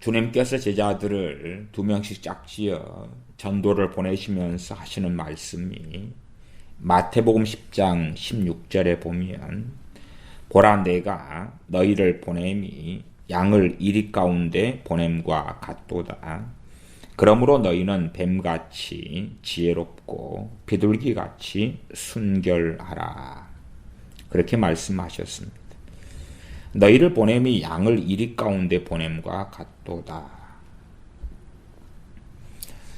주님께서 제자들을 2명씩 짝지어 전도를 보내시면서 하시는 말씀이 마태복음 10장 16절에 보면 보라 내가 너희를 보냄이 양을 이리 가운데 보냄과 같도다. 그러므로 너희는 뱀같이 지혜롭고 비둘기같이 순결하라. 그렇게 말씀하셨습니다. 너희를 보냄이 양을 이리 가운데 보냄과 같도다.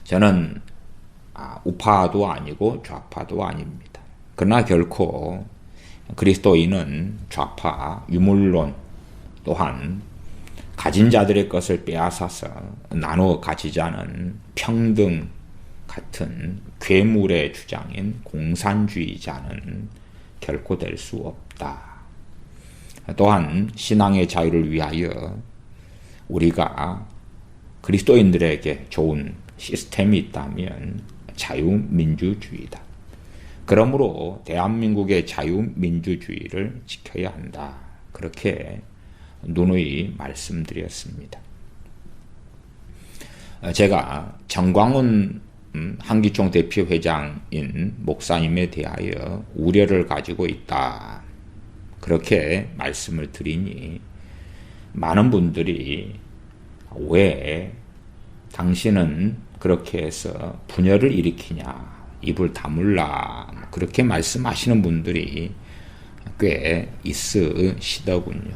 저는 우파도 아니고 좌파도 아닙니다. 그러나 결코 그리스도인은 좌파, 유물론 또한 가진 자들의 것을 빼앗아서 나누어 가지자는 평등 같은 괴물의 주장인 공산주의자는 결코 될 수 없다. 또한 신앙의 자유를 위하여 우리가 그리스도인들에게 좋은 시스템이 있다면 자유민주주의다. 그러므로 대한민국의 자유민주주의를 지켜야 한다. 그렇게 누누이 말씀드렸습니다. 제가 정광훈 한기총 대표회장인 목사님에 대하여 우려를 가지고 있다. 그렇게 말씀을 드리니 많은 분들이 왜 당신은 그렇게 해서 분열을 일으키냐, 입을 다물라, 그렇게 말씀하시는 분들이 꽤 있으시더군요.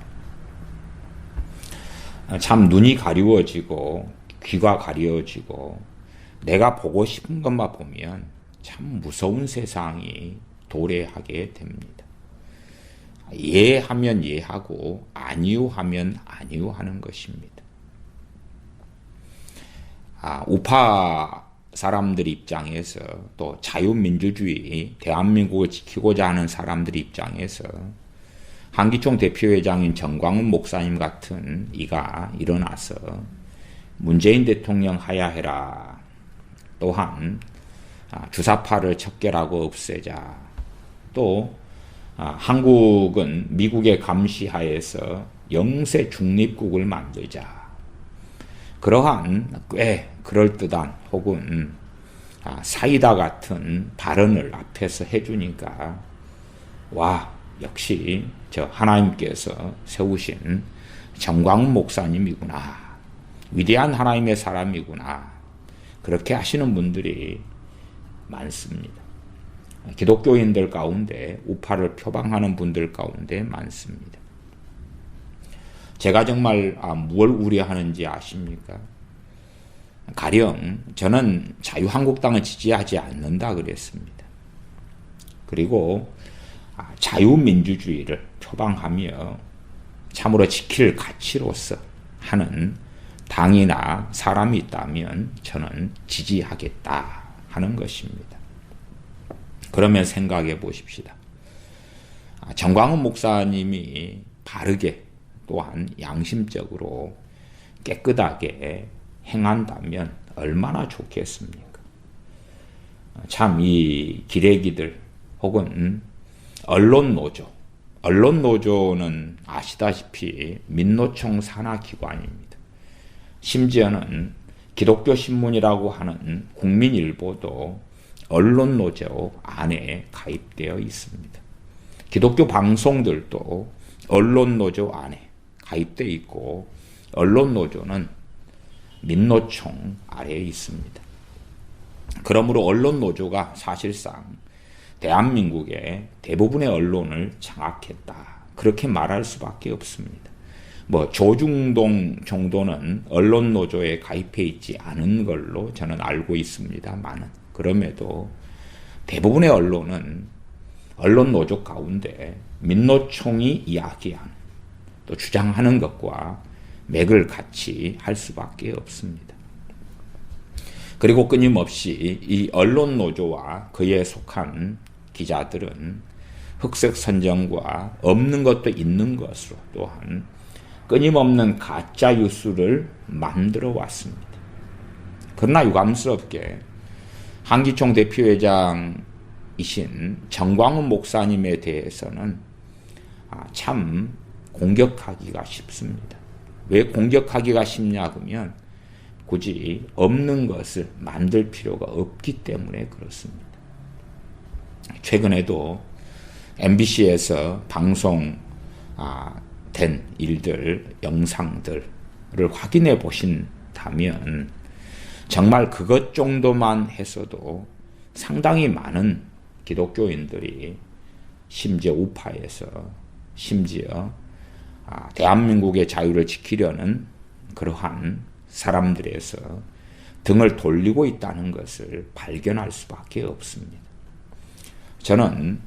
참 눈이 가리워지고 귀가 가리워지고 내가 보고 싶은 것만 보면 참 무서운 세상이 도래하게 됩니다. 예하면 예하고 아니요 하면 아니요 하는 것입니다. 우파 사람들 입장에서 또 자유민주주의 대한민국을 지키고자 하는 사람들 입장에서 한기총 대표회장인 정광훈 목사님 같은 이가 일어나서 문재인 대통령 하야해라. 또한 주사파를 척결하고 없애자. 또 한국은 미국의 감시하에서 영세 중립국을 만들자. 그러한 꽤 그럴듯한 혹은 사이다 같은 발언을 앞에서 해주니까 와, 역시 저 하나님께서 세우신 정광훈 목사님이구나. 위대한 하나님의 사람이구나. 그렇게 하시는 분들이 많습니다. 기독교인들 가운데 우파를 표방하는 분들 가운데 많습니다. 제가 정말 무엇을 우려하는지 아십니까? 가령 저는 자유한국당을 지지하지 않는다 그랬습니다. 그리고 자유민주주의를 표방하며 참으로 지킬 가치로서 하는 당이나 사람이 있다면 저는 지지하겠다 하는 것입니다. 그러면 생각해 보십시다. 정광훈 목사님이 바르게 또한 양심적으로 깨끗하게 행한다면 얼마나 좋겠습니까? 참 이 기레기들 혹은 언론노조는 아시다시피 민노총 산하기관입니다. 심지어는 기독교신문이라고 하는 국민일보도 언론노조 안에 가입되어 있습니다. 기독교 방송들도 언론노조 안에 가입되어 있고 언론노조는 민노총 아래에 있습니다. 그러므로 언론노조가 사실상 대한민국의 대부분의 언론을 장악했다. 그렇게 말할 수밖에 없습니다. 조중동 정도는 언론노조에 가입해 있지 않은 걸로 저는 알고 있습니다만은 그럼에도 대부분의 언론은 언론노조 가운데 민노총이 이야기한 또 주장하는 것과 맥을 같이 할 수밖에 없습니다. 그리고 끊임없이 이 언론노조와 그에 속한 기자들은 흑색 선정과 없는 것도 있는 것으로 또한 끊임없는 가짜 뉴스를 만들어 왔습니다. 그러나 유감스럽게 한기총 대표회장이신 정광훈 목사님에 대해서는 참 공격하기가 쉽습니다. 왜 공격하기가 쉽냐 그러면 굳이 없는 것을 만들 필요가 없기 때문에 그렇습니다. 최근에도 MBC에서 방송된 일들, 영상들을 확인해 보신다면 정말 그것 정도만 했어도 상당히 많은 기독교인들이 심지어 우파에서 심지어 대한민국의 자유를 지키려는 그러한 사람들에서 등을 돌리고 있다는 것을 발견할 수밖에 없습니다. 저는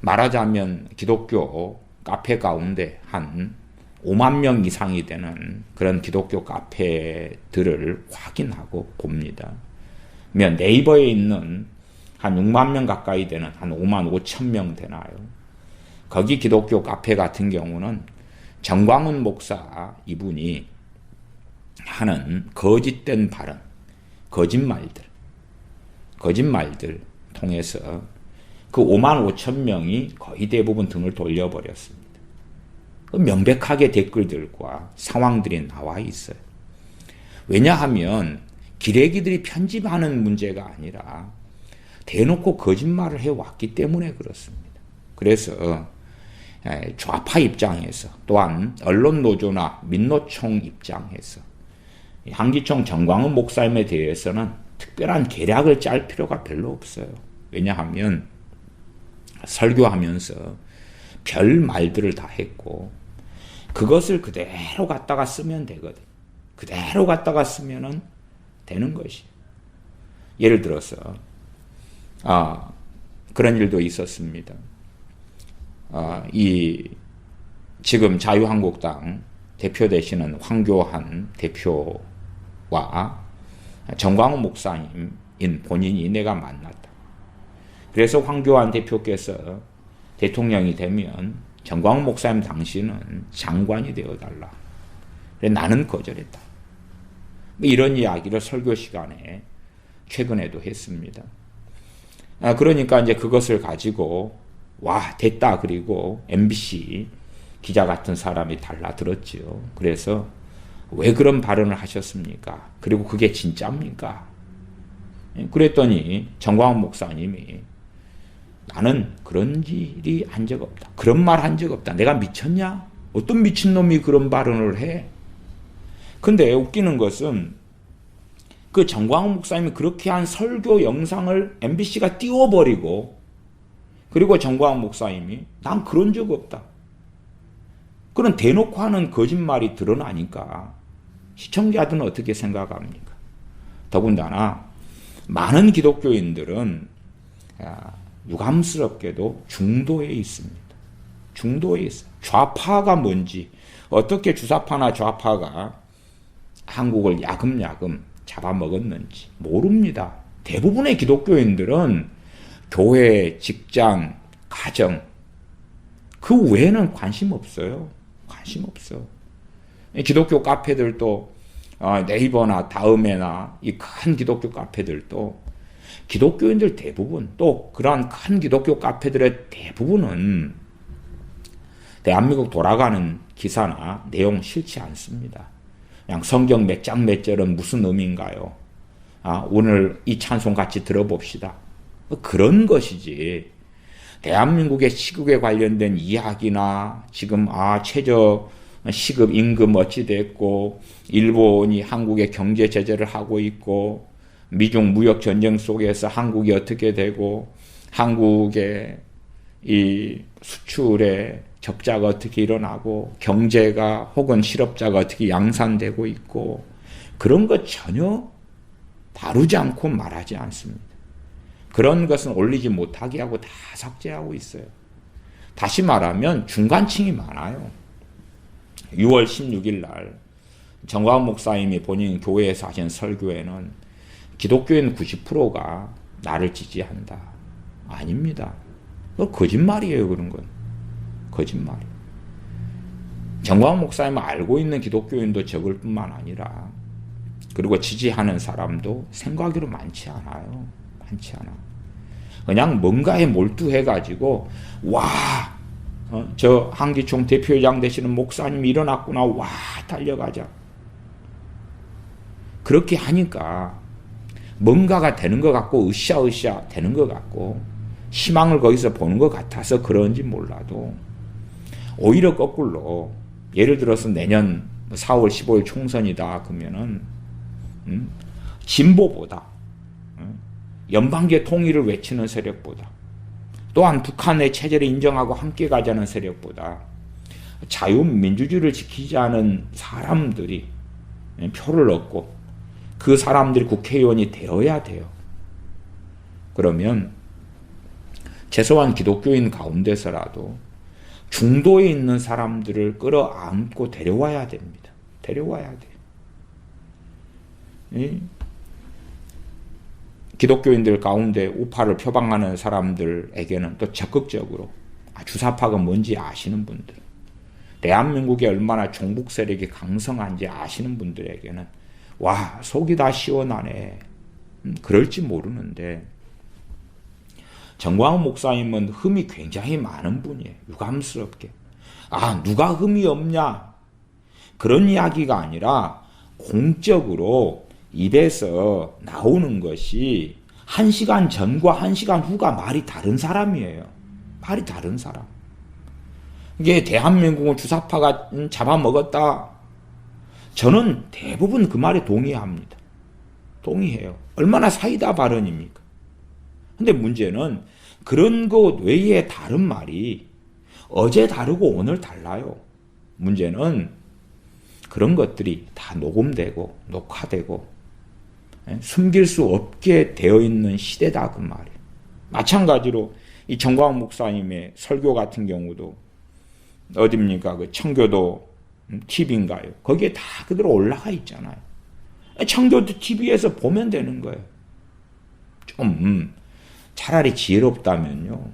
말하자면 기독교 카페 가운데 한 5만 명 이상이 되는 그런 기독교 카페들을 확인하고 봅니다. 네이버에 있는 한 6만 명 가까이 되는 한 5만 5천 명 되나요? 거기 기독교 카페 같은 경우는 정광훈 목사 이분이 하는 거짓된 발언, 거짓말들 통해서 그 5만 5천 명이 거의 대부분 등을 돌려버렸습니다. 명백하게 댓글들과 상황들이 나와 있어요. 왜냐하면 기레기들이 편집하는 문제가 아니라 대놓고 거짓말을 해왔기 때문에 그렇습니다. 그래서 좌파 입장에서 또한 언론노조나 민노총 입장에서 한기총 정광훈 목사님에 대해서는 특별한 계략을 짤 필요가 별로 없어요. 왜냐하면 설교하면서 별 말들을 다 했고 그것을 그대로 갖다가 쓰면 되거든. 그대로 갖다가 쓰면은 되는 것이. 예를 들어서 그런 일도 있었습니다. 지금 자유한국당 대표 되시는 황교안 대표와 정광훈 목사님인 본인이 내가 만났다. 그래서 황교안 대표께서 대통령이 되면 정광훈 목사님 당신은 장관이 되어달라. 그래 나는 거절했다. 이런 이야기를 설교 시간에 최근에도 했습니다. 그러니까 이제 그것을 가지고 와 됐다 그리고 MBC 기자 같은 사람이 달라들었지요. 그래서 왜 그런 발언을 하셨습니까? 그리고 그게 진짜입니까? 그랬더니 정광훈 목사님이 나는 그런 일이 한 적 없다. 그런 말 한 적 없다. 내가 미쳤냐? 어떤 미친놈이 그런 발언을 해? 근데 웃기는 것은 그 정광훈 목사님이 그렇게 한 설교 영상을 MBC가 띄워버리고 그리고 정광훈 목사님이 난 그런 적 없다. 그런 대놓고 하는 거짓말이 드러나니까 시청자들은 어떻게 생각합니까? 더군다나 많은 기독교인들은 유감스럽게도 중도에 있습니다. 중도에 있어요. 좌파가 뭔지 어떻게 주사파나 좌파가 한국을 야금야금 잡아먹었는지 모릅니다. 대부분의 기독교인들은 교회, 직장, 가정 그 외에는 관심 없어요. 관심 없어. 기독교 카페들도 네이버나 다음에나 이 큰 기독교 카페들도 기독교인들 대부분 또 그러한 큰 기독교 카페들의 대부분은 대한민국 돌아가는 기사나 내용 싫지 않습니다. 그냥 성경 몇 장 몇 절은 무슨 의미인가요? 오늘 이 찬송 같이 들어봅시다. 그런 것이지. 대한민국의 시국에 관련된 이야기나 지금 최저 시급 임금 어찌 됐고 일본이 한국에 경제 제재를 하고 있고 미중 무역 전쟁 속에서 한국이 어떻게 되고 한국의 이 수출의 적자가 어떻게 일어나고 경제가 혹은 실업자가 어떻게 양산되고 있고 그런 것 전혀 다루지 않고 말하지 않습니다. 그런 것은 올리지 못하게 하고 다 삭제하고 있어요. 다시 말하면 중간층이 많아요. 6월 16일 날 정광훈 목사님이 본인 교회에서 하신 설교에는 기독교인 90%가 나를 지지한다. 아닙니다. 거짓말이에요. 그런 건. 거짓말. 정광훈 목사님은 알고 있는 기독교인도 적을 뿐만 아니라 그리고 지지하는 사람도 생각으로 많지 않아요. 많지 않아. 그냥 뭔가에 몰두해가지고 와 저 한기총 대표회장 되시는 목사님이 일어났구나. 와, 달려가자. 그렇게 하니까 뭔가가 되는 것 같고 으쌰으쌰 되는 것 같고 희망을 거기서 보는 것 같아서 그런지 몰라도 오히려 거꾸로 예를 들어서 내년 4월 15일 총선이다 그러면은 진보보다 연방제 통일을 외치는 세력보다 또한 북한의 체제를 인정하고 함께 가자는 세력보다 자유민주주의를 지키자는 사람들이 표를 얻고 그 사람들이 국회의원이 되어야 돼요. 그러면 최소한 기독교인 가운데서라도 중도에 있는 사람들을 끌어안고 데려와야 됩니다. 데려와야 돼요. 기독교인들 가운데 우파를 표방하는 사람들에게는 또 적극적으로 주사파가 뭔지 아시는 분들, 대한민국이 얼마나 종북 세력이 강성한지 아시는 분들에게는 와, 속이 다 시원하네. 그럴지 모르는데 정광훈 목사님은 흠이 굉장히 많은 분이에요. 유감스럽게. 누가 흠이 없냐? 그런 이야기가 아니라 공적으로 입에서 나오는 것이 1시간 전과 1시간 후가 말이 다른 사람이에요. 말이 다른 사람. 이게 대한민국을 주사파가 잡아먹었다. 저는 대부분 그 말에 동의합니다. 동의해요. 얼마나 사이다 발언입니까? 근데 문제는 그런 것 외에 다른 말이 어제 다르고 오늘 달라요. 문제는 그런 것들이 다 녹음되고 녹화되고 숨길 수 없게 되어 있는 시대다 그 말이에요. 마찬가지로 이 정광훈 목사님의 설교 같은 경우도 어딥니까? 그 청교도 TV인가요? 거기에 다 그대로 올라가 있잖아요. 청교도 TV에서 보면 되는 거예요. 좀 차라리 지혜롭다면요.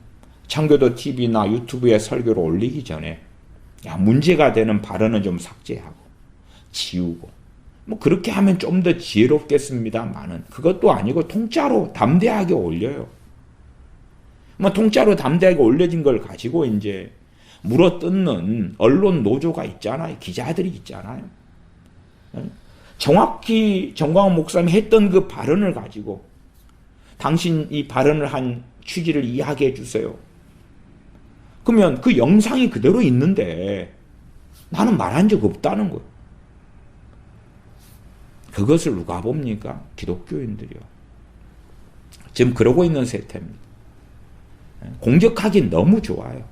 청교도 TV나 유튜브에 설교를 올리기 전에 문제가 되는 발언은 좀 삭제하고 지우고 그렇게 하면 좀 더 지혜롭겠습니다만은 그것도 아니고 통짜로 담대하게 올려요. 통짜로 담대하게 올려진 걸 가지고 이제 물어뜯는 언론 노조가 있잖아요. 기자들이 있잖아요. 정확히 정광훈 목사님이 했던 그 발언을 가지고 당신 이 발언을 한 취지를 이야기해 주세요. 그러면 그 영상이 그대로 있는데 나는 말한 적 없다는 거예요. 그것을 누가 봅니까? 기독교인들이요. 지금 그러고 있는 세태입니다. 공격하기 너무 좋아요.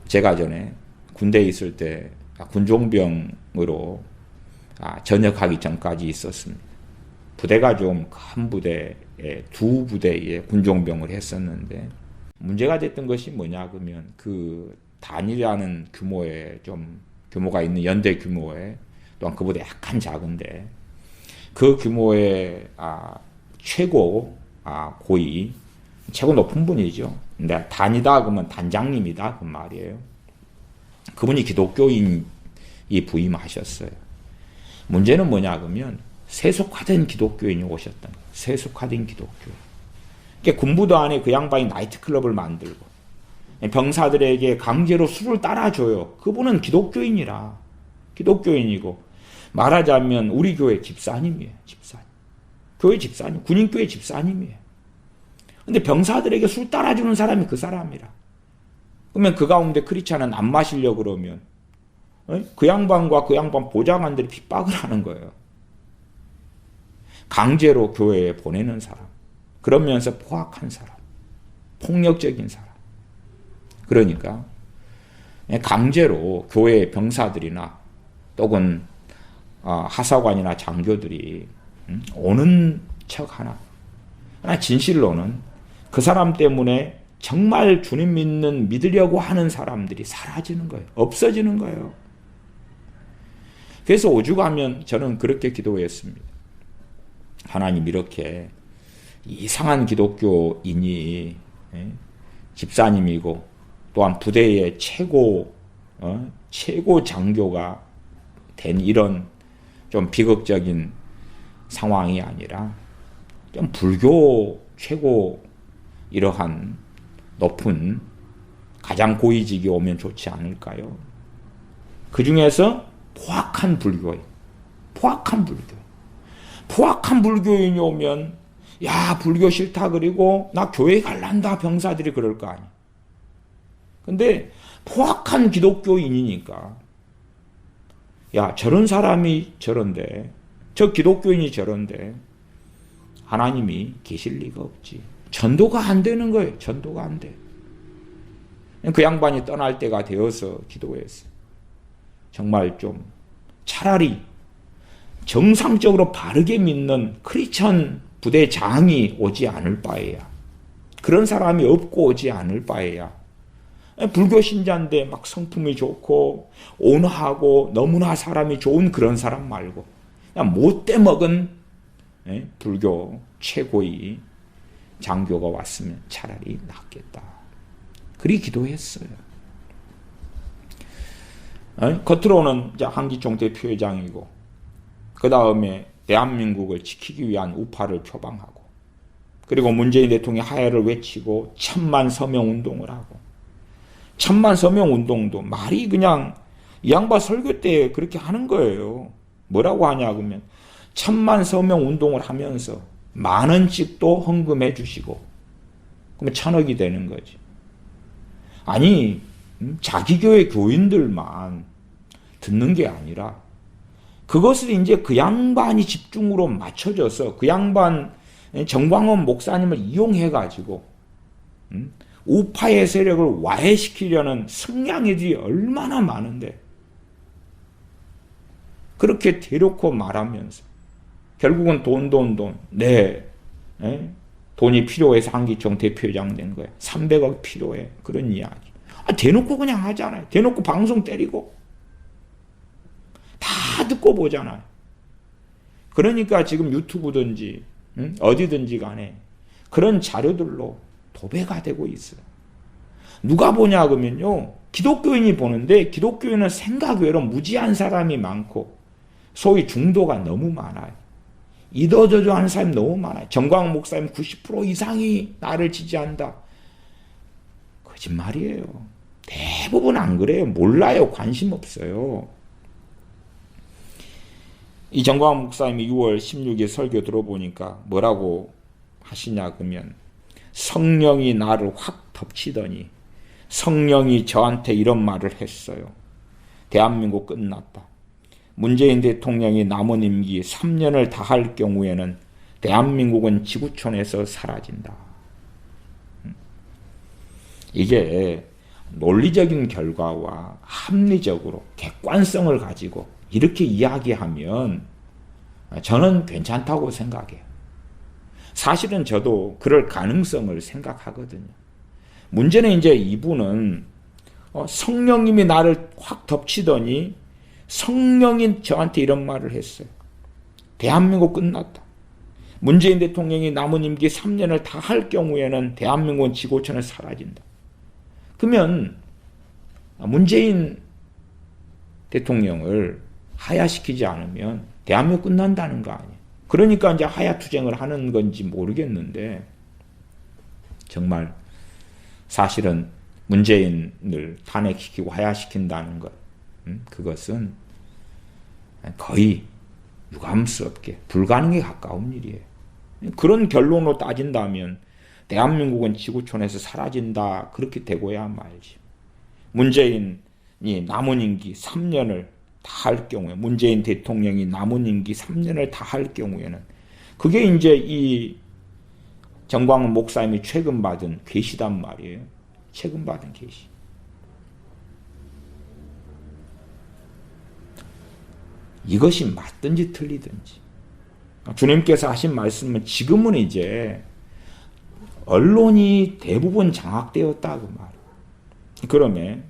제가 전에 군대에 있을 때 군종병으로 전역하기 전까지 있었습니다. 부대가 좀 큰 부대에 두 부대에 군종병을 했었는데 문제가 됐던 것이 뭐냐 그러면 그 단이라는 규모의 좀 규모가 있는 연대 규모의 또한 그 부대 약간 작은데 그 규모의 최고 고위 최고 높은 분이죠. 근데 단이다 그러면 단장님이다 그 말이에요. 그분이 기독교인이 부임하셨어요. 문제는 뭐냐 그러면 세속화된 기독교인이 오셨던 거예요. 세속화된 기독교인. 그러니까 군부도 안에 그 양반이 나이트클럽을 만들고 병사들에게 강제로 술을 따라줘요. 그분은 기독교인이라 기독교인이고 말하자면 우리 교회 집사님이에요. 집사님. 교회 집사님. 군인교회 집사님이에요. 근데 병사들에게 술 따라주는 사람이 그 사람이라. 그러면 그 가운데 크리스찬은 안 마시려고 그러면 그 양반과 그 양반 보좌관들이 핍박을 하는 거예요. 강제로 교회에 보내는 사람. 그러면서 포악한 사람. 폭력적인 사람. 그러니까 강제로 교회 병사들이나 또는 하사관이나 장교들이 오는 척 하나. 그러나 진실로는 그 사람 때문에 정말 주님 믿으려고 하는 사람들이 사라지는 거예요. 없어지는 거예요. 그래서 오죽하면 저는 그렇게 기도했습니다. 하나님 이렇게 이상한 기독교인이 집사님이고 또한 부대의 최고 장교가 된 이런 좀 비극적인 상황이 아니라 좀 불교 최고 이러한 높은 가장 고위직이 오면 좋지 않을까요? 그 중에서 포악한 불교인, 포악한 불교인이 오면 야 불교 싫다 그리고 나 교회 갈란다 병사들이 그럴 거 아니야. 근데 포악한 기독교인이니까 야 저런 사람이 저런데 저 기독교인이 저런데 하나님이 계실 리가 없지. 전도가 안 되는 거예요. 전도가 안 돼. 그 양반이 떠날 때가 되어서 기도했어요. 정말 좀 차라리 정상적으로 바르게 믿는 크리스천 부대장이 오지 않을 바에야, 그런 사람이 없고 오지 않을 바에야, 불교 신자인데 막 성품이 좋고 온화하고 너무나 사람이 좋은 그런 사람 말고 그냥 못돼 먹은 불교 최고의 장교가 왔으면 차라리 낫겠다. 그리 기도했어요. 겉으로는 이제 한기총 대표회장이고 그 다음에 대한민국을 지키기 위한 우파를 표방하고 그리고 문재인 대통령이 하야를 외치고 1000만 서명 운동을 하고 1000만 서명 운동도 말이 그냥 이 양반 설교 때 그렇게 하는 거예요. 뭐라고 하냐 그러면 1000만 서명 운동을 하면서 10,000원씩도 헌금해 주시고 그러면 1,000억이 되는 거지. 아니 자기 교회 교인들만 듣는 게 아니라 그것을 이제 그 양반이 집중으로 맞춰져서 그 양반 정광훈 목사님을 이용해 가지고 우파의 세력을 와해시키려는 승냥이들이 얼마나 많은데 그렇게 대놓고 말하면서 결국은 돈. 네. 돈이 필요해서 한기총 대표회장 된 거야. 300억 필요해. 그런 이야기. 대놓고 그냥 하잖아요. 대놓고 방송 때리고. 다 듣고 보잖아요. 그러니까 지금 유튜브든지 어디든지 간에 그런 자료들로 도배가 되고 있어요. 누가 보냐 그러면요. 기독교인이 보는데 기독교인은 생각 외로 무지한 사람이 많고 소위 중도가 너무 많아요. 이도저도하는 사람이 너무 많아요. 정광훈 목사님 90% 이상이 나를 지지한다. 거짓말이에요. 대부분 안 그래요. 몰라요. 관심 없어요. 이 정광훈 목사님이 6월 16일 설교 들어보니까 뭐라고 하시냐 그러면 성령이 나를 확 덮치더니 성령이 저한테 이런 말을 했어요. 대한민국 끝났다. 문재인 대통령이 남은 임기 3년을 다할 경우에는 대한민국은 지구촌에서 사라진다. 이게 논리적인 결과와 합리적으로 객관성을 가지고 이렇게 이야기하면 저는 괜찮다고 생각해요. 사실은 저도 그럴 가능성을 생각하거든요. 문제는 이제 이분은 성령님이 나를 확 덮치더니 성령이 저한테 이런 말을 했어요. 대한민국 끝났다. 문재인 대통령이 남은 임기 3년을 다 할 경우에는 대한민국은 지구촌에 사라진다. 그러면 문재인 대통령을 하야시키지 않으면 대한민국 끝난다는 거 아니에요. 그러니까 이제 하야투쟁을 하는 건지 모르겠는데 정말 사실은 문재인을 탄핵시키고 하야시킨다는 것 그것은 거의 유감스럽게 불가능에 가까운 일이에요. 그런 결론으로 따진다면 대한민국은 지구촌에서 사라진다 그렇게 되고야 말지. 문재인이 남은 임기 3년을 다 할 경우에 문재인 대통령이 남은 임기 3년을 다 할 경우에는 그게 이제 이 정광훈 목사님이 최근 받은 계시단 말이에요. 최근 받은 계시. 이것이 맞든지 틀리든지 주님께서 하신 말씀은 지금은 이제 언론이 대부분 장악되었다 그 말. 그러면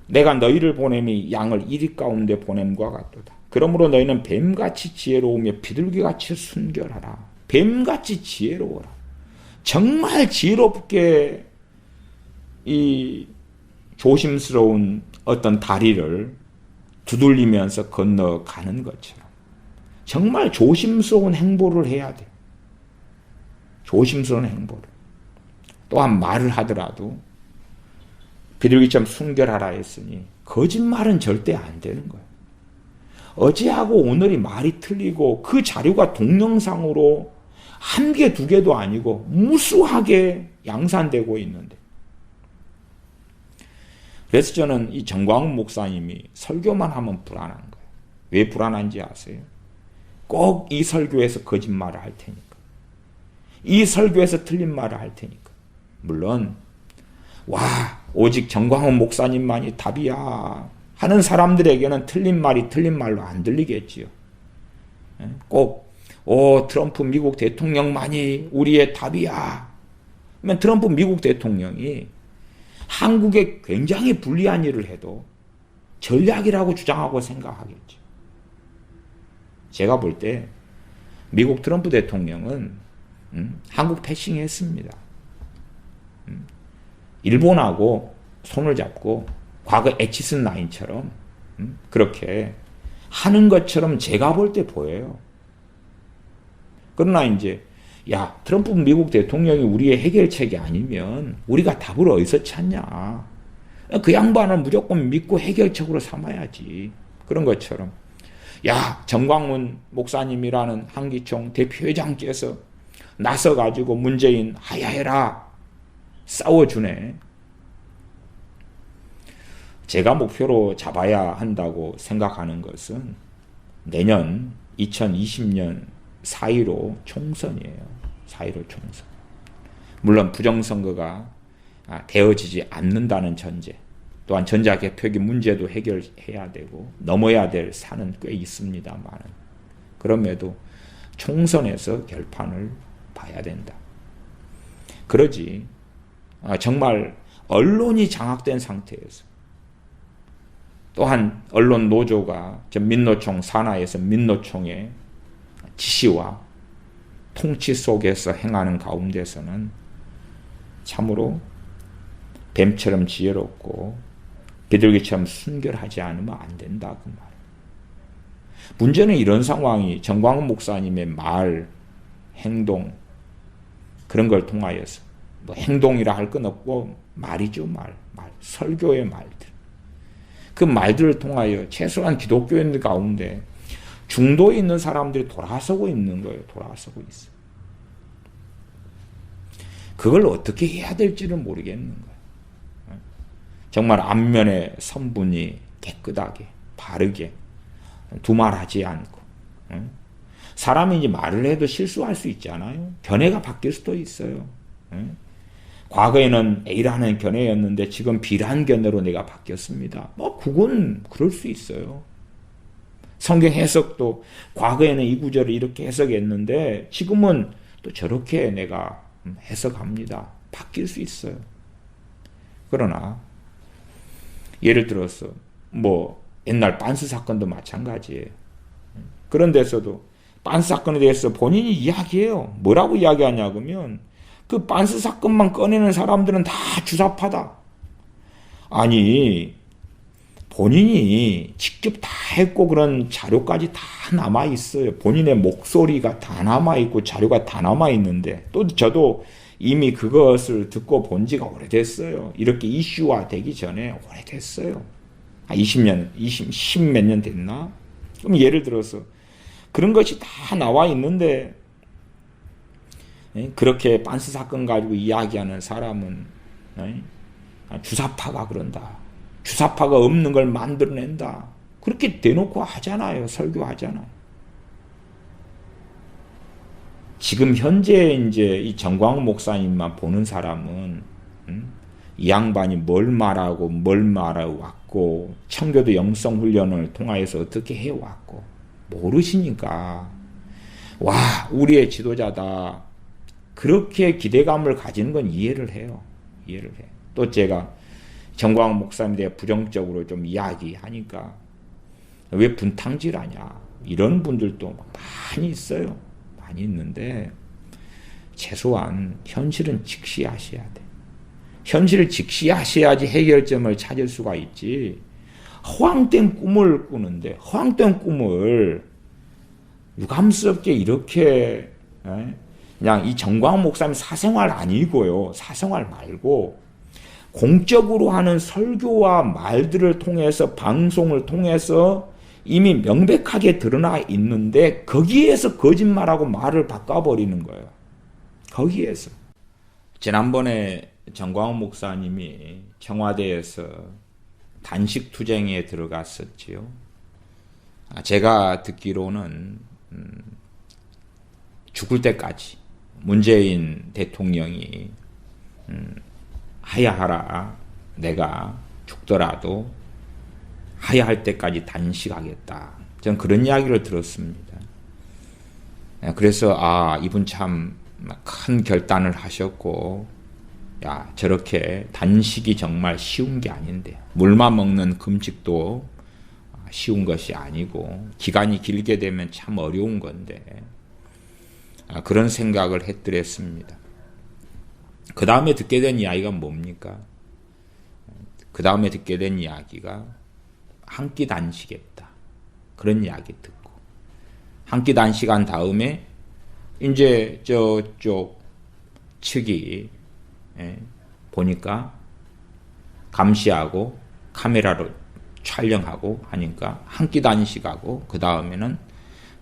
내가 너희를 보냄이 양을 이리 가운데 보냄과 같도다. 그러므로 너희는 뱀같이 지혜로우며 비둘기같이 순결하라. 뱀같이 지혜로워라. 정말 지혜롭게 이 조심스러운 어떤 다리를 두들리면서 건너가는 것처럼 정말 조심스러운 행보를 해야 돼. 조심스러운 행보를. 또한 말을 하더라도 비둘기처럼 순결하라 했으니 거짓말은 절대 안 되는 거예요. 어제하고 오늘이 말이 틀리고 그 자료가 동영상으로 한 개, 두 개도 아니고 무수하게 양산되고 있는데. 그래서 저는 이 정광훈 목사님이 설교만 하면 불안한 거예요. 왜 불안한지 아세요? 꼭 이 설교에서 거짓말을 할 테니까. 이 설교에서 틀린 말을 할 테니까. 물론 와, 오직 정광훈 목사님만이 답이야 하는 사람들에게는 틀린 말이 틀린 말로 안 들리겠지요. 꼭 트럼프 미국 대통령만이 우리의 답이야. 그러면 트럼프 미국 대통령이 한국에 굉장히 불리한 일을 해도 전략이라고 주장하고 생각하겠죠. 제가 볼 때 미국 트럼프 대통령은 한국 패싱했습니다. 일본하고 손을 잡고 과거 에치슨 라인처럼 그렇게 하는 것처럼 제가 볼 때 보여요. 그러나 이제 트럼프 미국 대통령이 우리의 해결책이 아니면 우리가 답을 어디서 찾냐. 그 양반을 무조건 믿고 해결책으로 삼아야지. 그런 것처럼 정광훈 목사님이라는 한기총 대표회장께서 나서가지고 문재인 하야해라 싸워주네. 제가 목표로 잡아야 한다고 생각하는 것은 내년 2020년 4.15 총선이에요. 4.15 총선. 물론 부정선거가 되어지지 않는다는 전제, 또한 전자개표기 문제도 해결해야 되고 넘어야 될 산은 꽤 있습니다만 그럼에도 총선에서 결판을 봐야 된다. 그러지 정말 언론이 장악된 상태에서 또한 언론 노조가 민노총 산하에서 민노총의 지시와 통치 속에서 행하는 가운데서는 참으로 뱀처럼 지혜롭고 비둘기처럼 순결하지 않으면 안 된다 그 말. 문제는 이런 상황이 정광훈 목사님의 말, 행동 그런 걸 통하여서 행동이라 할 건 없고 말이죠. 말. 설교의 말들. 그 말들을 통하여 최소한 기독교인들 가운데 중도에 있는 사람들이 돌아서고 있는 거예요. 돌아서고 있어요. 그걸 어떻게 해야 될지를 모르겠는 거예요. 정말 앞면의 선분이 깨끗하게 바르게 두말하지 않고 사람이 이제 말을 해도 실수할 수 있잖아요. 견해가 바뀔 수도 있어요. 과거에는 A라는 견해였는데 지금 B라는 견해로 내가 바뀌었습니다. 그건 그럴 수 있어요. 성경 해석도 과거에는 이 구절을 이렇게 해석했는데 지금은 또 저렇게 내가 해석합니다. 바뀔 수 있어요. 그러나 예를 들어서 옛날 빤스 사건도 마찬가지예요. 그런 데서도 빤스 사건에 대해서 본인이 이야기해요. 뭐라고 이야기하냐 그러면 그 빤스 사건만 꺼내는 사람들은 다 주사파다. 아니 본인이 직접 다 했고 그런 자료까지 다 남아있어요. 본인의 목소리가 다 남아있고 자료가 다 남아있는데 또 저도 이미 그것을 듣고 본 지가 오래됐어요. 이렇게 이슈화 되기 전에 오래됐어요. 20년, 10 몇 년 됐나? 그럼 예를 들어서 그런 것이 다 나와 있는데 그렇게 빤스 사건 가지고 이야기하는 사람은 주사파가 그런다. 주사파가 없는 걸 만들어낸다. 그렇게 대놓고 하잖아요. 설교하잖아요. 지금 현재 이제 이 정광훈 목사님만 보는 사람은 이 양반이 뭘 말하고 뭘 말해왔고 청교도 영성훈련을 통하여서 어떻게 해왔고 모르시니까 우리의 지도자다. 그렇게 기대감을 가지는 건 이해를 해요. 이해를 해. 또 제가 정광훈 목사님에 대해 부정적으로 좀 이야기하니까 왜 분탕질하냐 이런 분들도 많이 있어요. 많이 있는데 최소한 현실은 직시하셔야 돼. 현실을 직시하셔야지 해결점을 찾을 수가 있지. 허황된 꿈을 꾸는데 허황된 꿈을 유감스럽게 이렇게 그냥 이 정광훈 목사님 사생활 아니고요. 사생활 말고 공적으로 하는 설교와 말들을 통해서 방송을 통해서 이미 명백하게 드러나 있는데 거기에서 거짓말하고 말을 바꿔버리는 거예요. 거기에서. 지난번에 정광훈 목사님이 청와대에서 단식 투쟁에 들어갔었지요. 제가 듣기로는 죽을 때까지 문재인 대통령이 하야하라, 내가 죽더라도 하야할 때까지 단식하겠다. 저는 그런 이야기를 들었습니다. 그래서 이분 참 큰 결단을 하셨고, 야, 저렇게 단식이 정말 쉬운 게 아닌데, 물만 먹는 금식도 쉬운 것이 아니고 기간이 길게 되면 참 어려운 건데, 그런 생각을 했더랬습니다. 그 다음에 듣게 된 이야기가 뭡니까? 그 다음에 듣게 된 이야기가 한 끼 단식했다. 그런 이야기 듣고, 한 끼 단식한 다음에 이제 저쪽 측이 보니까 감시하고 카메라로 촬영하고 하니까 한 끼 단식하고 그 다음에는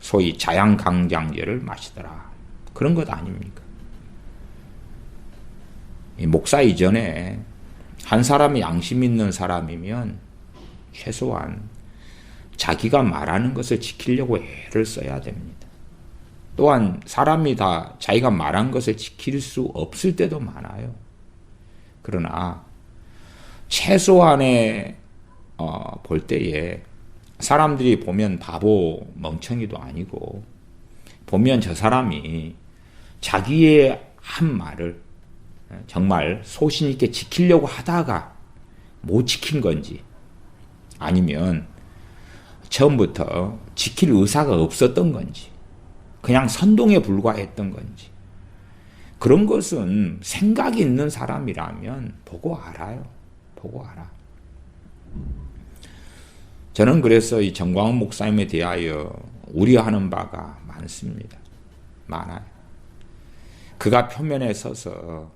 소위 자양강장제를 마시더라. 그런 것 아닙니까? 목사 이전에 한 사람이 양심 있는 사람이면 최소한 자기가 말하는 것을 지키려고 애를 써야 됩니다. 또한 사람이 다 자기가 말한 것을 지킬 수 없을 때도 많아요. 그러나 최소한의 볼 때에 사람들이 보면 바보 멍청이도 아니고, 보면 저 사람이 자기의 한 말을 정말 소신 있게 지키려고 하다가 못 지킨 건지, 아니면 처음부터 지킬 의사가 없었던 건지, 그냥 선동에 불과했던 건지, 그런 것은 생각이 있는 사람이라면 보고 알아요. 보고 알아. 저는 그래서 이 정광훈 목사님에 대하여 우려하는 바가 많습니다. 많아요. 그가 표면에 서서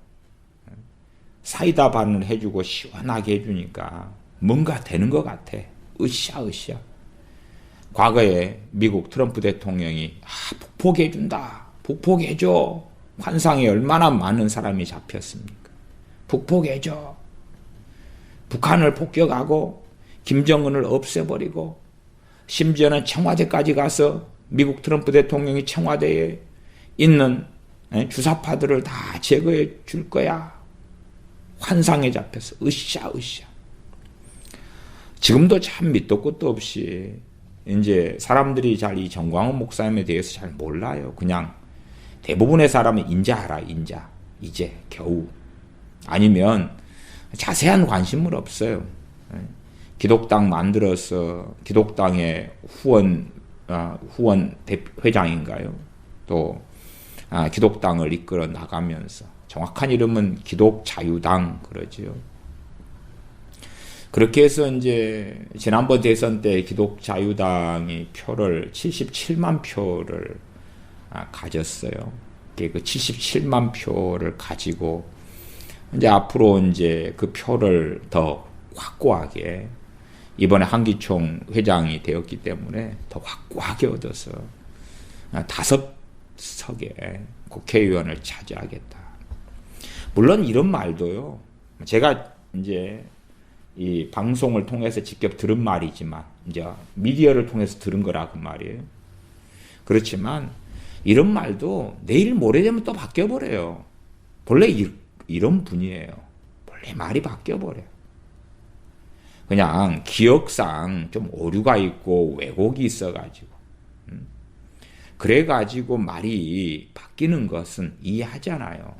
사이다 반을 해주고 시원하게 해주니까 뭔가 되는 것 같아. 으쌰으쌰. 과거에 미국 트럼프 대통령이 북폭해준다. 북폭해줘. 환상에 얼마나 많은 사람이 잡혔습니까? 북폭해줘. 북한을 폭격하고 김정은을 없애버리고, 심지어는 청와대까지 가서 미국 트럼프 대통령이 청와대에 있는 주사파들을 다 제거해 줄 거야. 환상에 잡혀서 으쌰으쌰. 지금도 참 밑도 끝도 없이 이제 사람들이 잘 이 정광훈 목사님에 대해서 잘 몰라요. 그냥 대부분의 사람은 인자하라, 인자. 이제 겨우. 아니면 자세한 관심은 없어요. 기독당 만들어서 기독당의 후원 회장인가요? 또 기독당을 이끌어 나가면서, 정확한 이름은 기독자유당 그러지요. 그렇게 해서 이제 지난번 대선 때 기독자유당이 표를 77만 표를 가졌어요. 그 77만 표를 가지고 이제 앞으로 이제 그 표를 더 확고하게, 이번에 한기총 회장이 되었기 때문에 더 확고하게 얻어서 5석의 국회의원을 차지하겠다. 물론 이런 말도요, 제가 이제 이 방송을 통해서 직접 들은 말이지만, 이제 미디어를 통해서 들은 거라고 말이에요. 그렇지만 이런 말도 내일 모레 되면 또 바뀌어버려요. 본래 이런 분이에요. 본래 말이 바뀌어버려요. 그냥 기억상 좀 오류가 있고 왜곡이 있어가지고, 그래가지고 말이 바뀌는 것은 이해하잖아요.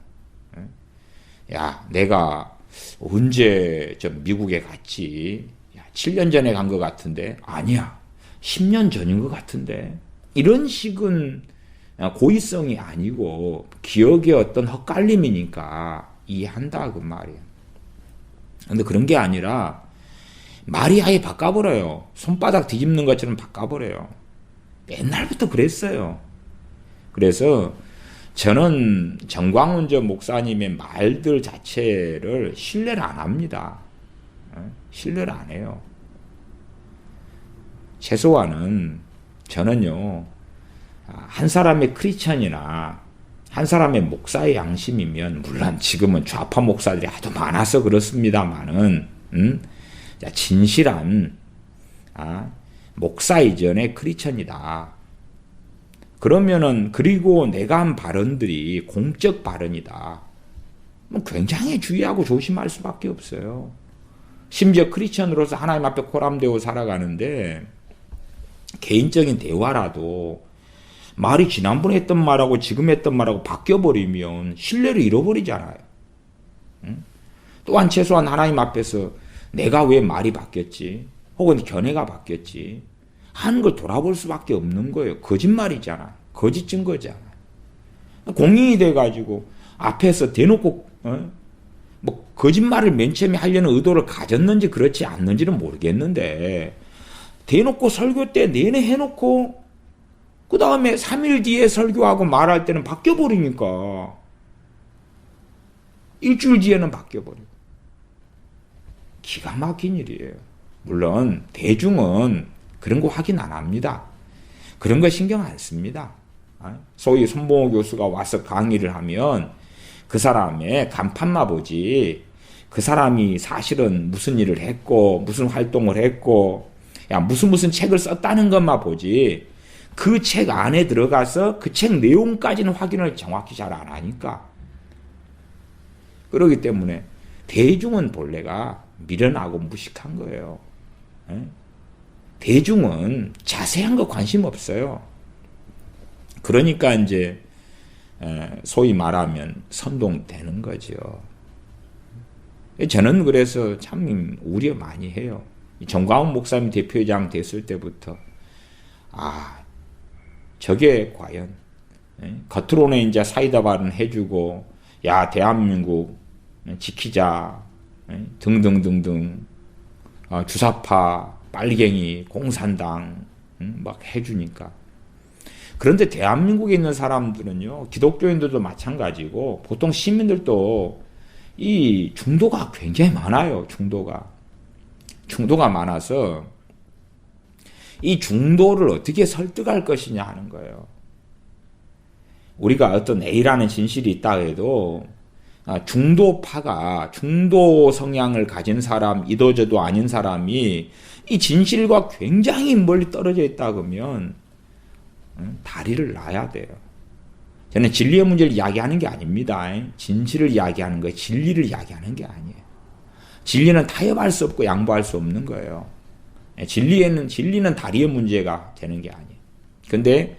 야, 내가 언제 좀 미국에 갔지? 야, 7년 전에 간 것 같은데? 아니야, 10년 전인 것 같은데? 이런 식은 고의성이 아니고 기억의 어떤 헛갈림이니까 이해한다 그 말이에요. 근데 그런 게 아니라 말이 아예 바꿔버려요. 손바닥 뒤집는 것처럼 바꿔버려요. 옛날부터 그랬어요. 그래서 저는 정광훈 목사님의 말들 자체를 신뢰를 안 합니다. 신뢰를 안 해요. 최소한은 저는요, 한 사람의 크리스천이나 한 사람의 목사의 양심이면, 물론 지금은 좌파 목사들이 아주 많아서 그렇습니다만은, 진실한 목사 이전의 크리스천이다. 그러면은, 그리고 내가 한 발언들이 공적 발언이다. 굉장히 주의하고 조심할 수밖에 없어요. 심지어 크리스천으로서 하나님 앞에 코람되어 살아가는데, 개인적인 대화라도 말이 지난번에 했던 말하고 지금 했던 말하고 바뀌어버리면 신뢰를 잃어버리잖아요. 또한 최소한 하나님 앞에서 내가 왜 말이 바뀌었지? 혹은 견해가 바뀌었지? 하는 걸 돌아볼 수밖에 없는 거예요. 거짓말이잖아요. 거짓 증거잖아요. 공인이 돼가지고 앞에서 대놓고 거짓말을 맨 처음에 하려는 의도를 가졌는지 그렇지 않는지는 모르겠는데, 대놓고 설교 때 내내 해놓고 그 다음에 3일 뒤에 설교하고 말할 때는 바뀌어버리니까, 일주일 뒤에는 바뀌어버리고, 기가 막힌 일이에요. 물론 대중은 그런 거 확인 안 합니다. 그런 거 신경 안 씁니다. 소위 손봉호 교수가 와서 강의를 하면 그 사람의 간판만 보지, 그 사람이 사실은 무슨 일을 했고 무슨 활동을 했고 무슨 책을 썼다는 것만 보지, 그 책 안에 들어가서 그 책 내용까지는 확인을 정확히 잘 안 하니까. 그렇기 때문에 대중은 본래가 미련하고 무식한 거예요. 대중은 자세한 거 관심 없어요. 그러니까 이제 소위 말하면 선동되는 거죠. 저는 그래서 참 우려 많이 해요. 정광훈 목사님 대표회장 됐을 때부터 저게 과연 겉으로는 이제 사이다 발언 해주고 야 대한민국 지키자 등등등등 주사파 빨갱이 공산당 막 해주니까. 그런데 대한민국에 있는 사람들은요, 기독교인들도 마찬가지고 보통 시민들도 이 중도가 굉장히 많아요. 중도가 많아서 이 중도를 어떻게 설득할 것이냐 하는 거예요. 우리가 어떤 A라는 진실이 있다 해도 중도파가, 중도 성향을 가진 사람, 이도저도 아닌 사람이 이 진실과 굉장히 멀리 떨어져 있다 그러면 다리를 놔야 돼요. 저는 진리의 문제를 이야기하는 게 아닙니다. 진실을 이야기하는 거예요. 진리를 이야기하는 게 아니에요. 진리는 타협할 수 없고 양보할 수 없는 거예요. 진리는 다리의 문제가 되는 게 아니에요. 근데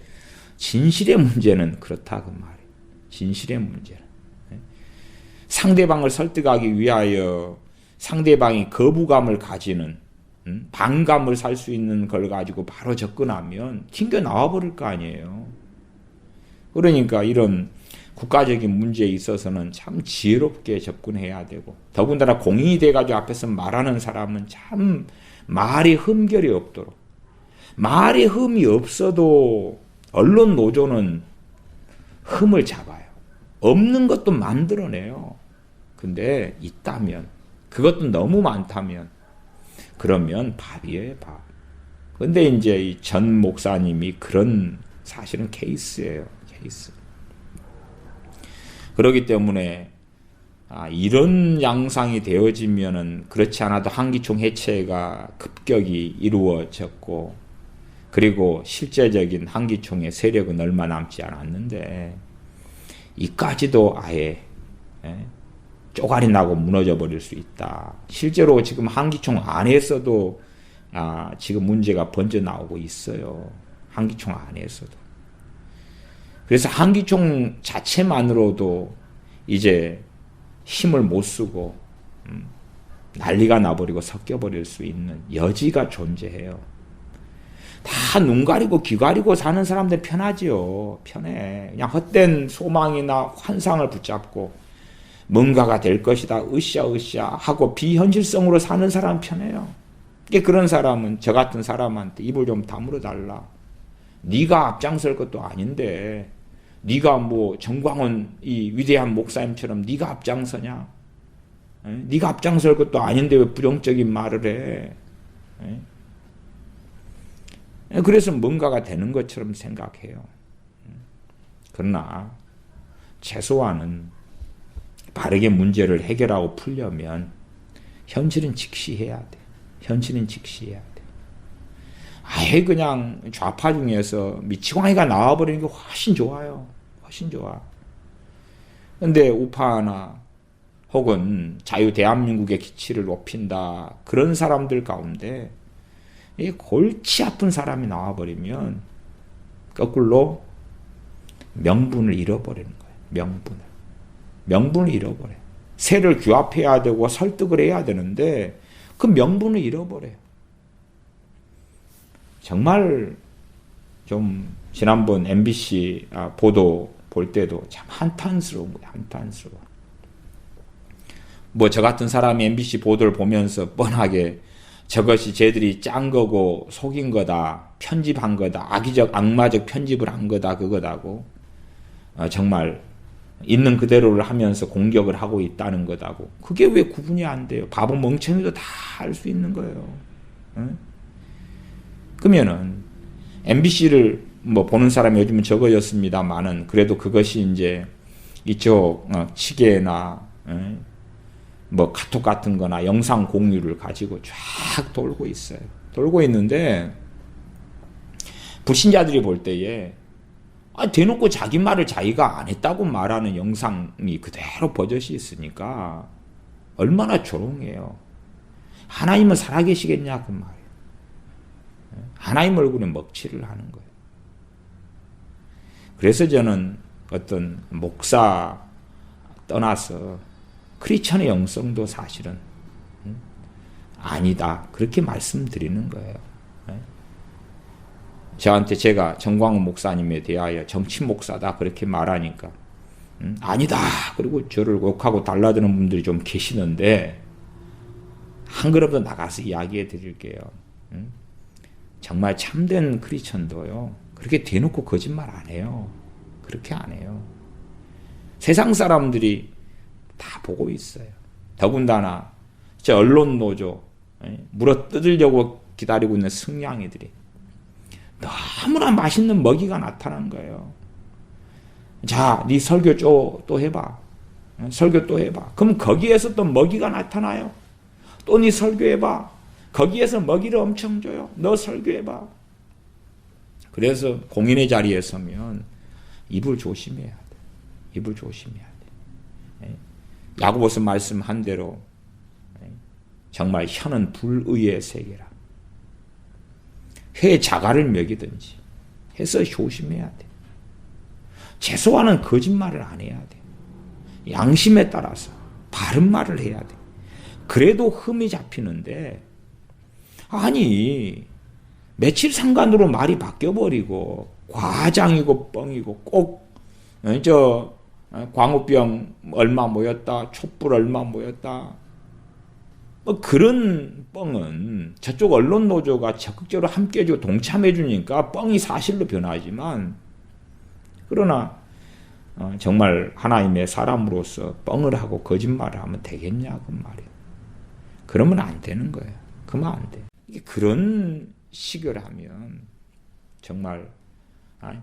진실의 문제는 그렇다 그 말이에요. 진실의 문제는. 상대방을 설득하기 위하여 상대방이 거부감을 가지는, 반감을 살 수 있는 걸 가지고 바로 접근하면 튕겨 나와버릴 거 아니에요. 그러니까 이런 국가적인 문제에 있어서는 참 지혜롭게 접근해야 되고, 더군다나 공인이 돼가지고 앞에서 말하는 사람은 참 말이 흠결이 없도록, 말이 흠이 없어도 언론 노조는 흠을 잡아요. 없는 것도 만들어내요. 근데 있다면, 그것도 너무 많다면, 그러면 밥이에요, 밥. 근데 이제 이 전 목사님이 그런 사실은 케이스예요, 케이스. 그렇기 때문에 이런 양상이 되어지면은 그렇지 않아도 한기총 해체가 급격히 이루어졌고, 그리고 실제적인 한기총의 세력은 얼마 남지 않았는데 이까지도 아예 쪼가리 나고 무너져 버릴 수 있다. 실제로 지금 한기총 안에서도 지금 문제가 번져 나오고 있어요. 한기총 안에서도. 그래서 한기총 자체만으로도 이제 힘을 못 쓰고 난리가 나버리고 섞여버릴 수 있는 여지가 존재해요. 다 눈 가리고 귀 가리고 사는 사람들 편하지요. 편해. 그냥 헛된 소망이나 환상을 붙잡고 뭔가가 될 것이다 으쌰으쌰 하고 비현실성으로 사는 사람 편해요. 그런 사람은 저 같은 사람한테 입을 좀 다물어 달라. 네가 앞장설 것도 아닌데 네가 뭐 정광훈 이 위대한 목사님처럼 네가 앞장서냐? 네가 앞장설 것도 아닌데 왜 부정적인 말을 해? 그래서 뭔가가 되는 것처럼 생각해요. 그러나 최소한은 바르게 문제를 해결하고 풀려면 현실은 직시해야 돼. 현실은 직시해야 돼. 아예 그냥 좌파 중에서 미치광이가 나와버리는 게 훨씬 좋아요. 훨씬 좋아. 근데 우파나 혹은 자유 대한민국의 기치를 높인다. 그런 사람들 가운데 이 골치 아픈 사람이 나와버리면 거꾸로 명분을 잃어버리는 거예요. 명분을 잃어버려요. 새를 규합해야 되고 설득을 해야 되는데 그 명분을 잃어버려요. 정말 좀 지난번 MBC 보도 볼 때도 참 한탄스러운 거예요. 한탄스러워. 뭐 저 같은 사람이 MBC 보도를 보면서 뻔하게 저것이 쟤들이 짠 거고 속인 거다, 편집한 거다, 악의적 악마적 편집을 한 거다, 그거다고 정말 있는 그대로를 하면서 공격을 하고 있다는 거다고. 그게 왜 구분이 안 돼요? 바보 멍청이도 다 알 수 있는 거예요. 응? 그러면은 MBC를 뭐 보는 사람이 요즘은 적어졌습니다만은 그래도 그것이 이제 이쪽 취재나 뭐 카톡 같은 거나 영상 공유를 가지고 쫙 돌고 있어요. 돌고 있는데 불신자들이 볼 때에 대놓고 자기 말을 자기가 안 했다고 말하는 영상이 그대로 버젓이 있으니까 얼마나 조롱해요. 하나님은 살아계시겠냐 그 말이에요. 하나님 얼굴에 먹칠을 하는 거예요. 그래서 저는 어떤 목사 떠나서 크리스천의 영성도 사실은 아니다. 그렇게 말씀드리는 거예요. 저한테 제가 정광훈 목사님에 대하여 정치 목사다 그렇게 말하니까 아니다. 그리고 저를 욕하고 달라드는 분들이 좀 계시는데 한 걸음 더 나가서 이야기해 드릴게요. 정말 참된 크리스천도요. 그렇게 대놓고 거짓말 안 해요. 그렇게 안 해요. 세상 사람들이 다 보고 있어요. 더군다나 저 언론 노조 물어 뜯으려고 기다리고 있는 승냥이들이 너무나 맛있는 먹이가 나타난 거예요. 자, 네 설교 또 해봐. 설교 또 해봐. 그럼 거기에서 또 먹이가 나타나요. 또 네 설교해봐. 거기에서 먹이를 엄청 줘요. 너 설교해봐. 그래서 공인의 자리에 서면 입을 조심해야 돼. 입을 조심해야 돼. 야고보서 말씀한 대로 정말 혀는 불의의 세계라. 회 자갈을 먹이든지 해서 조심해야 돼. 최소한은 거짓말을 안 해야 돼. 양심에 따라서 바른 말을 해야 돼. 그래도 흠이 잡히는데 아니 며칠 상관으로 말이 바뀌어버리고 과장이고 뻥이고 꼭 광우병 얼마 모였다, 촛불 얼마 모였다. 뭐 그런 뻥은 저쪽 언론 노조가 적극적으로 함께해주고 동참해주니까 뻥이 사실로 변하지만 그러나 정말 하나님의 사람으로서 뻥을 하고 거짓말을 하면 되겠냐 그 말이에요. 그러면 안 되는 거예요. 그러면 안 돼. 그런 식을 하면 정말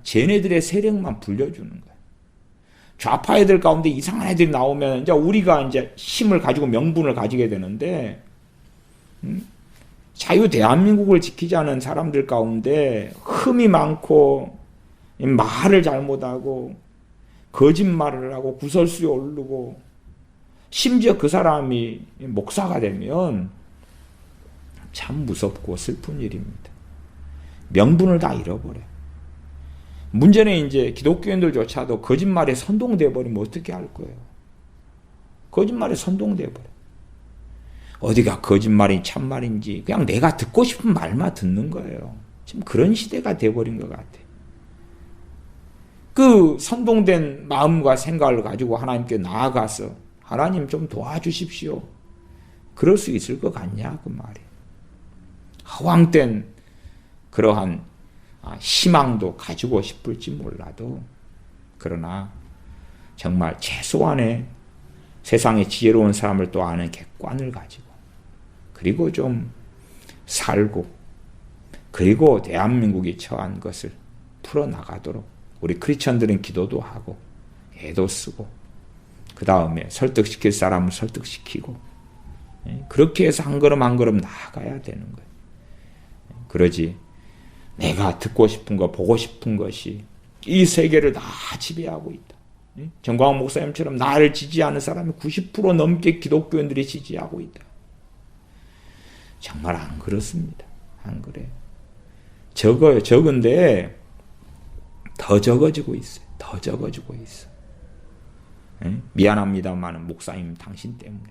쟤네들의 세력만 불려주는 거예요. 좌파 애들 가운데 이상한 애들이 나오면 이제 우리가 이제 힘을 가지고 명분을 가지게 되는데 자유 대한민국을 지키자는 사람들 가운데 흠이 많고 말을 잘못하고 거짓말을 하고 구설수에 오르고 심지어 그 사람이 목사가 되면 참 무섭고 슬픈 일입니다. 명분을 다 잃어버려요. 문제는 이제 기독교인들조차도 거짓말에 선동돼 버리면 어떻게 할 거예요? 거짓말에 선동돼 버려. 어디가 거짓말이 참말인지 그냥 내가 듣고 싶은 말만 듣는 거예요. 지금 그런 시대가 돼버린 것 같아. 그 선동된 마음과 생각을 가지고 하나님께 나아가서 하나님 좀 도와주십시오. 그럴 수 있을 것 같냐 그 말이에요. 허황된 그러한 희망도 가지고 싶을지 몰라도 그러나 정말 최소한의 세상의 지혜로운 사람을 또 아는 객관을 가지고 그리고 좀 살고 그리고 대한민국이 처한 것을 풀어나가도록 우리 크리스천들은 기도도 하고 애도 쓰고 그 다음에 설득시킬 사람을 설득시키고 그렇게 해서 한 걸음 한 걸음 나아가야 되는 거예요. 그러지 내가 듣고 싶은 거 보고 싶은 것이 이 세계를 다 지배하고 있다. 정광훈 목사님처럼 나를 지지하는 사람이 90% 넘게 기독교인들이 지지하고 있다. 정말 안 그렇습니다. 안 그래요. 적은데 더 적어지고 있어요. 더 적어지고 있어. 미안합니다만 목사님 당신 때문에